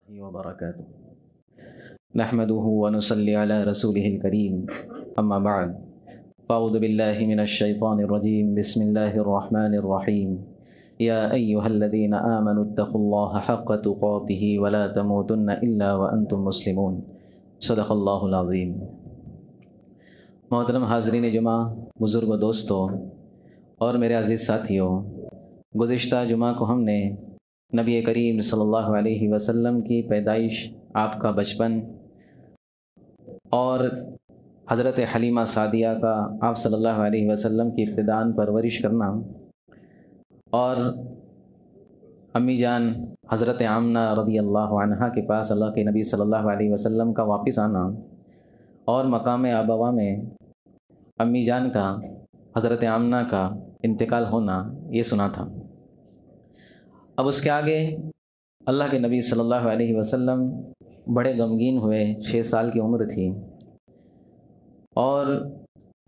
وبركاته نحمده ونصلي على رسوله الكريم أما بعد فأعوذ بالله من الشيطان الرجيم بسم الله الرحمن الرحيم يا أيها الذين آمنوا اتقوا الله حق تقاته ولا تموتن إلا وأنتم مسلمون صدق اللہ العظیم۔ محترم حاضرین جمعہ، بزرگ و دوستوں اور میرے عزیز ساتھیوں، گزشتہ جمعہ کو ہم نے نبی کریم صلی اللہ علیہ وسلم کی پیدائش، آپ کا بچپن اور حضرت حلیمہ سعدیہ کا آپ صلی اللہ علیہ وسلم کی ابتداءً پرورش کرنا اور امی جان حضرت آمنہ رضی اللہ عنہا کے پاس اللہ کے نبی صلی اللہ علیہ وسلم کا واپس آنا اور مقام آبوا میں امی جان کا حضرت آمنہ کا انتقال ہونا یہ سنا تھا۔ اب اس کے آگے اللہ کے نبی صلی اللہ علیہ وسلم بڑے غمگین ہوئے، 6 سال کی عمر تھی، اور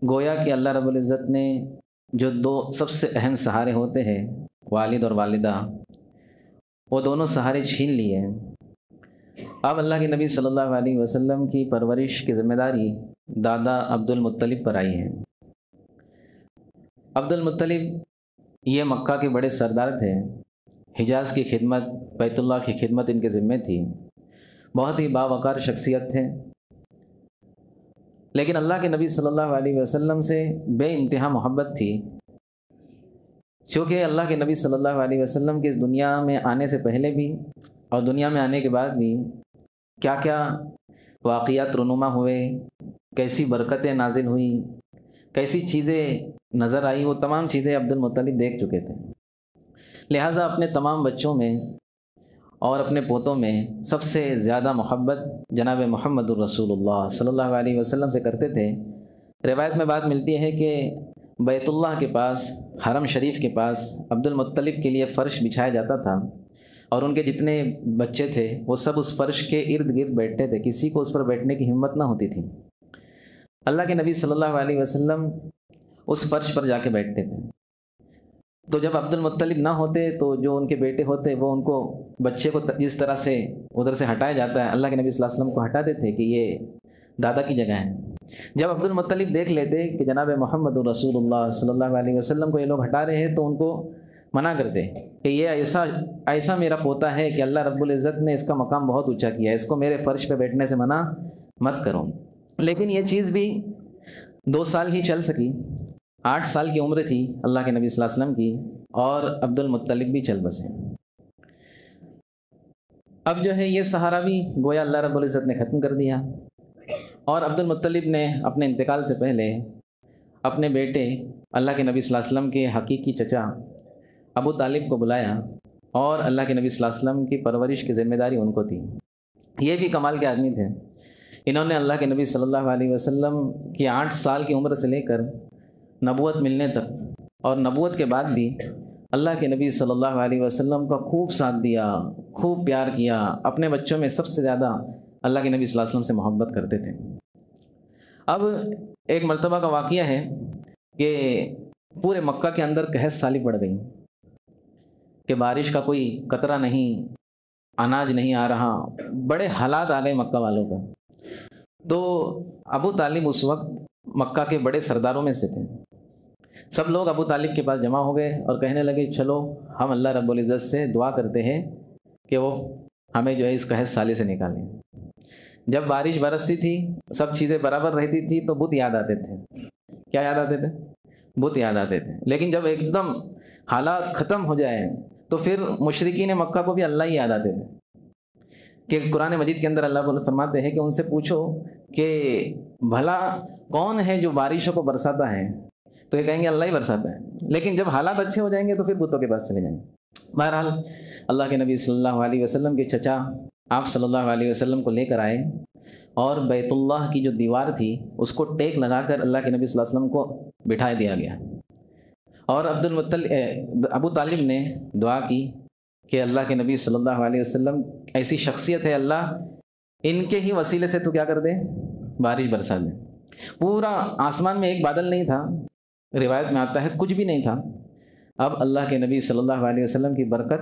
گویا کہ اللہ رب العزت نے جو 2 سب سے اہم سہارے ہوتے ہیں، والد اور والدہ، وہ دونوں سہارے چھین لیے۔ اب اللہ کے نبی صلی اللہ علیہ وسلم کی پرورش کی ذمہ داری دادا عبد المطلب پر آئی ہے۔ عبد المطلب یہ مکہ کے بڑے سردار تھے، حجاز کی خدمت، بیت اللہ کی خدمت ان کے ذمے تھی، بہت ہی باوقار شخصیت تھے، لیکن اللہ کے نبی صلی اللہ علیہ وسلم سے بے انتہا محبت تھی، چونکہ اللہ کے نبی صلی اللہ علیہ وسلم کے اس دنیا میں آنے سے پہلے بھی اور دنیا میں آنے کے بعد بھی کیا کیا واقعات رونما ہوئے، کیسی برکتیں نازل ہوئیں، کیسی چیزیں نظر آئی، وہ تمام چیزیں عبد المطلب دیکھ چکے تھے۔ لہٰذا اپنے تمام بچوں میں اور اپنے پوتوں میں سب سے زیادہ محبت جناب محمد الرسول اللہ صلی اللہ علیہ وسلم سے کرتے تھے۔ روایت میں بات ملتی ہے کہ بیت اللہ کے پاس، حرم شریف کے پاس عبد المطلب کے لیے فرش بچھایا جاتا تھا، اور ان کے جتنے بچے تھے وہ سب اس فرش کے ارد گرد بیٹھتے تھے، کسی کو اس پر بیٹھنے کی ہمت نہ ہوتی تھی۔ اللہ کے نبی صلی اللہ علیہ وسلم اس فرش پر جا کے بیٹھتے تھے، تو جب عبد المطلب نہ ہوتے تو جو ان کے بیٹے ہوتے وہ ان کو، بچے کو جس طرح سے ادھر سے ہٹایا جاتا ہے، اللہ کے نبی صلی اللہ علیہ وسلم کو ہٹاتے تھے کہ یہ دادا کی جگہ ہے۔ جب عبد المطلب دیکھ لیتے کہ جناب محمد رسول اللہ صلی اللہ علیہ وسلم کو یہ لوگ ہٹا رہے ہیں تو ان کو منع کرتے کہ یہ ایسا میرا پوتا ہے کہ اللہ رب العزت نے اس کا مقام بہت اونچا کیا ہے، اس کو میرے فرش پہ بیٹھنے سے منع مت کرو۔ لیکن یہ چیز بھی 2 سال ہی چل سکی، 8 سال کی عمر تھی اللہ کے نبی صلی اللہ علیہ وسلم کی، اور عبد المطلب بھی چل بسے۔ اب جو ہے یہ سہارا بھی گویا اللہ رب العزت نے ختم کر دیا، اور عبد المطلب نے اپنے انتقال سے پہلے اپنے بیٹے اللہ کے نبی صلی اللہ علیہ وسلم کے حقیقی چچا ابو طالب کو بلایا، اور اللہ کے نبی صلی اللہ علیہ وسلم کی پرورش کی ذمہ داری ان کو تھی۔ یہ بھی کمال کے آدمی تھے، انہوں نے اللہ کے نبی صلی اللہ علیہ وسلم کی 8 سال کی عمر سے لے کر نبوت ملنے تک اور نبوت کے بعد بھی اللہ کے نبی صلی اللہ علیہ وسلم کا خوب ساتھ دیا، خوب پیار کیا، اپنے بچوں میں سب سے زیادہ اللہ کے نبی صلی اللہ علیہ وسلم سے محبت کرتے تھے۔ اب ایک مرتبہ کا واقعہ ہے کہ پورے مکہ کے اندر قحط سالی پڑ گئی کہ بارش کا کوئی قطرہ نہیں، اناج نہیں آ رہا، بڑے حالات آ گئے مکہ والوں کا۔ تو ابو طالب اس وقت مکہ کے بڑے سرداروں میں سے تھے، سب لوگ ابو طالب کے پاس جمع ہو گئے اور کہنے لگے چلو ہم اللہ رب العزت سے دعا کرتے ہیں کہ وہ ہمیں جو ہے اس قحط سالی سے نکالیں۔ جب بارش برستی تھی، سب چیزیں برابر رہتی تھی تو بت یاد آتے تھے۔ کیا یاد آتے تھے؟ بت یاد آتے تھے۔ لیکن جب ایک دم حالات ختم ہو جائے تو پھر مشرکین مکہ کو بھی اللہ ہی یاد آتے تھے، کہ قرآن مجید کے اندر اللہ فرماتے ہیں کہ ان سے پوچھو کہ بھلا کون ہے جو بارشوں کو برساتا ہے، تو یہ کہیں گے اللہ ہی برساتا ہے، لیکن جب حالات اچھے ہو جائیں گے تو پھر بتوں کے پاس چلے جائیں گے۔ بہرحال اللہ کے نبی صلی اللہ علیہ وسلم کے چچا آپ صلی اللہ علیہ وسلم کو لے کر آئے، اور بیت اللہ کی جو دیوار تھی اس کو ٹیک لگا کر اللہ کے نبی صلی اللہ علیہ وسلم کو بٹھا دیا گیا، اور ابو طالب نے دعا کی کہ اللہ کے نبی صلی اللہ علیہ وسلم ایسی شخصیت ہے، اللہ ان کے ہی وسیلے سے تو کیا کر دے، بارش برسا دے۔ پورا آسمان میں ایک بادل نہیں تھا، روایت میں آتا ہے کچھ بھی نہیں تھا۔ اب اللہ کے نبی صلی اللہ علیہ وسلم کی برکت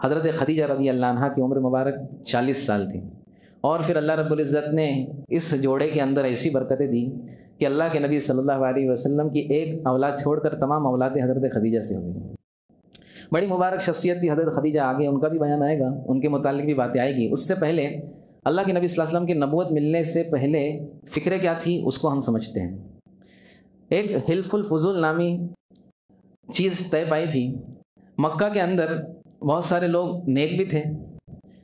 حضرت خدیجہ رضی اللہ عنہا کی عمر مبارک 40 سال تھی، اور پھر اللہ رب العزت نے اس جوڑے کے اندر ایسی برکتیں دی کہ اللہ کے نبی صلی اللہ علیہ وسلم کی ایک اولاد چھوڑ کر تمام اولادیں حضرت خدیجہ سے ہوئی۔ بڑی مبارک شخصیت تھی حضرت خدیجہ، آگے ان کا بھی بیان آئے گا، ان کے متعلق بھی باتیں آئے گی۔ اس سے پہلے اللہ کے نبی صلی اللہ علیہ وسلم کی نبوت ملنے سے پہلے فکریں کیا تھی اس کو ہم سمجھتے ہیں۔ ایک حلف الفضول نامی چیز طے پائی تھی۔ مکہ کے اندر بہت سارے لوگ نیک بھی تھے،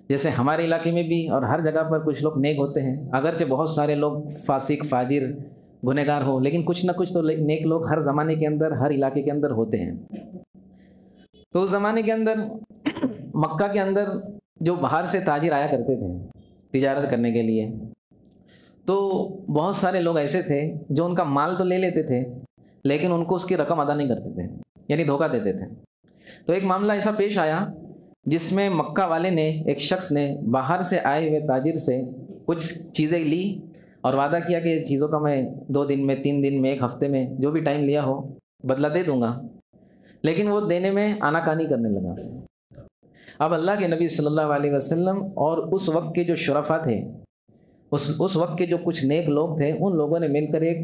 جیسے ہمارے علاقے میں بھی اور ہر جگہ پر کچھ لوگ نیک ہوتے ہیں، اگرچہ بہت سارے لوگ فاسق فاجر گنہگار ہو، لیکن کچھ نہ کچھ تو نیک لوگ ہر زمانے کے اندر ہر علاقے کے اندر ہوتے ہیں۔ تو اس زمانے کے اندر مکہ کے اندر جو باہر سے تاجر آیا کرتے تھے تجارت کرنے کے لیے، تو بہت سارے لوگ ایسے تھے جو ان کا مال تو لے لیتے تھے لیکن ان کو اس کی رقم ادا نہیں کرتے تھے، یعنی دھوکہ دیتے تھے۔ تو ایک معاملہ ایسا پیش آیا جس میں مکہ والے نے، ایک شخص نے باہر سے آئے ہوئے تاجر سے کچھ چیزیں لی اور وعدہ کیا کہ چیزوں کا میں 2 دن میں 3 دن میں 1 ہفتے میں جو بھی ٹائم لیا ہو بدلہ دے دوں گا، لیکن وہ دینے میں آناکانی کرنے لگا۔ اب اللہ کے نبی صلی اللہ علیہ وسلم اور اس وقت کے جو شرفا تھے، اس وقت کے جو کچھ نیک لوگ تھے، ان لوگوں نے مل کر ایک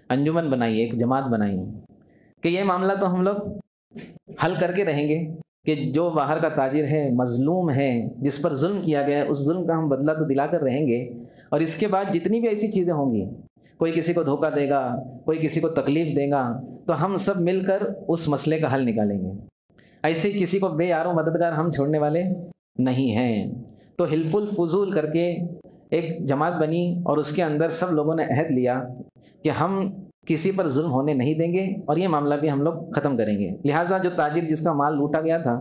انجمن بنائی، ایک جماعت بنائی کہ یہ معاملہ تو ہم لوگ حل کر کے رہیں گے کہ جو باہر کا تاجر ہے، مظلوم ہے، جس پر ظلم کیا گیا ہے، اس ظلم کا ہم بدلہ تو دلا کر رہیں گے، اور اس کے بعد جتنی بھی ایسی چیزیں ہوں گی، کوئی کسی کو دھوکہ دے گا، کوئی کسی کو تکلیف دے گا، تو ہم سب مل کر اس مسئلے کا حل نکالیں گے۔ ایسے کسی کو بے یار و مددگار ہم چھوڑنے والے نہیں ہیں۔ تو حلف الفضول کر کے ایک جماعت بنی اور اس کے اندر سب لوگوں نے عہد لیا کہ ہم کسی پر ظلم ہونے نہیں دیں گے اور یہ معاملہ بھی ہم لوگ ختم کریں گے۔ لہٰذا جو تاجر جس کا مال لوٹا گیا تھا،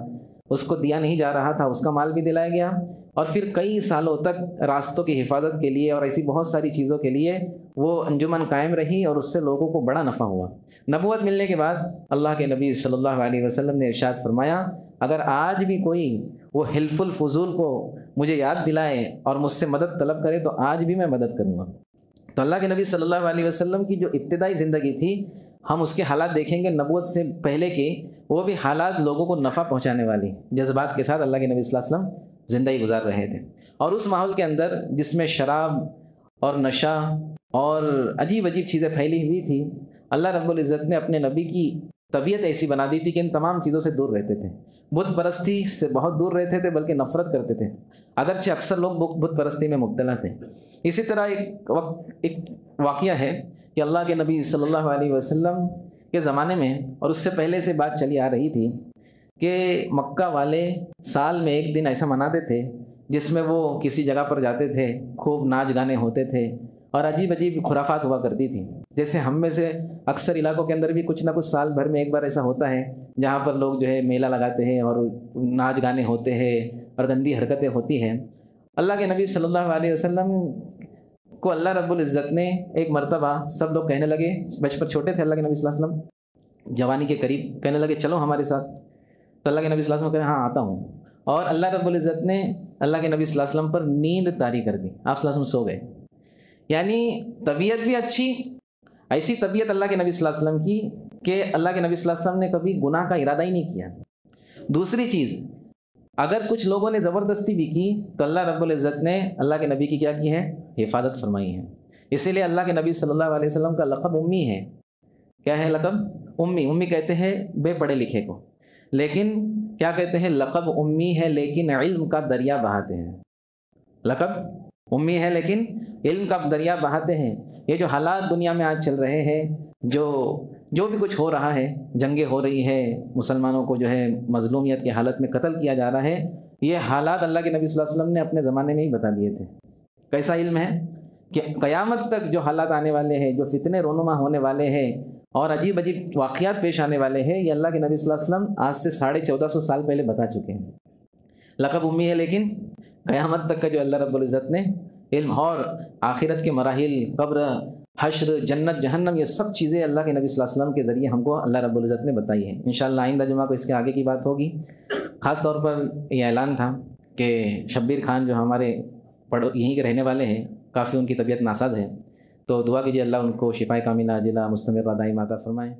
اس کو دیا نہیں جا رہا تھا، اس کا مال بھی دلایا گیا، اور پھر کئی سالوں تک راستوں کی حفاظت کے لیے اور ایسی بہت ساری چیزوں کے لیے وہ انجمن قائم رہی اور اس سے لوگوں کو بڑا نفع ہوا۔ نبوت ملنے کے بعد اللہ کے نبی صلی اللہ علیہ وسلم نے ارشاد فرمایا، اگر آج بھی کوئی وہ حلف الفضول کو مجھے یاد دلائے اور مجھ سے مدد طلب کرے تو آج بھی میں مدد کروں گا۔ تو اللہ کے نبی صلی اللہ علیہ وسلم کی جو ابتدائی زندگی تھی، ہم اس کے حالات دیکھیں گے نبوت سے پہلے کی، وہ بھی حالات لوگوں کو نفع پہنچانے والی جذبات کے ساتھ اللہ کے نبی صلی اللہ علیہ وسلم زندگی گزار رہے تھے۔ اور اس ماحول کے اندر جس میں شراب اور نشہ اور عجیب عجیب چیزیں پھیلی ہوئی تھی، اللہ رب العزت نے اپنے نبی کی طبیعت ایسی بنا دی تھی کہ ان تمام چیزوں سے دور رہتے تھے، بت پرستی سے بہت دور رہتے تھے، بلکہ نفرت کرتے تھے، اگرچہ اکثر لوگ بت پرستی میں مبتلا تھے۔ اسی طرح ایک واقعہ ہے کہ اللہ کے نبی صلی اللہ علیہ وسلم کے زمانے میں اور اس سے پہلے سے بات چلی آ رہی تھی کہ مکہ والے سال میں ایک دن ایسا مناتے تھے جس میں وہ کسی جگہ پر جاتے تھے، خوب ناچ گانے ہوتے تھے اور عجیب عجیب خرافات ہوا کرتی تھی۔ جیسے ہم میں سے اکثر علاقوں کے اندر بھی کچھ نہ کچھ سال بھر میں ایک بار ایسا ہوتا ہے جہاں پر لوگ جو ہے میلہ لگاتے ہیں اور ناچ گانے ہوتے ہیں اور گندی حرکتیں ہوتی ہیں۔ اللہ کے نبی صلی اللہ علیہ وسلم کو اللہ رب العزت نے ایک مرتبہ، سب لوگ کہنے لگے، بچپن چھوٹے تھے اللہ کے نبی صلی اللہ علیہ وسلم، جوانی کے قریب، کہنے لگے چلو ہمارے ساتھ۔ تو اللہ کے نبی صلی اللہ علیہ وسلم کہے ہاں آتا ہوں، اور اللہ رب العزت نے اللہ کے نبی صلی اللہ علیہ وسلم پر نیند طاری کر دی، آپ صلی اللہ علیہ وسلم سو گئے۔ یعنی طبیعت بھی اچھی، ایسی طبیعت اللہ کے نبی صلی اللہ علیہ وسلم کی کہ اللہ کے نبی صلی اللہ علیہ وسلم نے کبھی گناہ کا ارادہ ہی نہیں کیا۔ دوسری چیز، اگر کچھ لوگوں نے زبردستی بھی کی تو اللہ رب العزت نے اللہ کے نبی کی کیا کی ہے؟ حفاظت فرمائی ہے۔ اسی لیے اللہ کے نبی صلی اللہ علیہ وسلم کا لقب امی ہے۔ کیا ہے لقب؟ امی کہتے ہیں بے پڑھے لکھے کو، لیکن کیا کہتے ہیں؟ لقب امی ہے لیکن علم کا دریا بہاتے ہیں۔ لقب امی ہے لیکن علم کا دریا بہاتے ہیں۔ یہ جو حالات دنیا میں آج چل رہے ہیں، جو بھی کچھ ہو رہا ہے، جنگیں ہو رہی ہے، مسلمانوں کو جو ہے مظلومیت کی حالت میں قتل کیا جا رہا ہے، یہ حالات اللہ کے نبی صلی اللہ علیہ وسلم نے اپنے زمانے میں ہی بتا دیے تھے۔ کیسا علم ہے کہ قیامت تک جو حالات آنے والے ہیں، جو فتنے رونما ہونے والے ہیں اور عجیب عجیب واقعات پیش آنے والے ہیں، یہ اللہ کے نبی صلی اللہ علیہ وسلم آج سے 1450 سال پہلے بتا چکے ہیں۔ لقب امی ہے لیکن قیامت تک کا جو اللہ رب العزت نے علم، اور آخرت کے مراحل، قبر، حشر، جنت، جہنم، یہ سب چیزیں اللہ کے نبی صلی اللہ علیہ وسلم کے ذریعے ہم کو اللہ رب العزت نے بتائی ہیں۔ انشاءاللہ آئندہ جمعہ کو اس کے آگے کی بات ہوگی۔ خاص طور پر یہ اعلان تھا کہ شبیر خان جو ہمارے یہیں کے رہنے والے ہیں، کافی ان کی طبیعت ناساز ہے، تو دعا کیجیے اللہ ان کو شفائے کاملہ عاجلہ مستمرہ دائمہ عطا فرمائے۔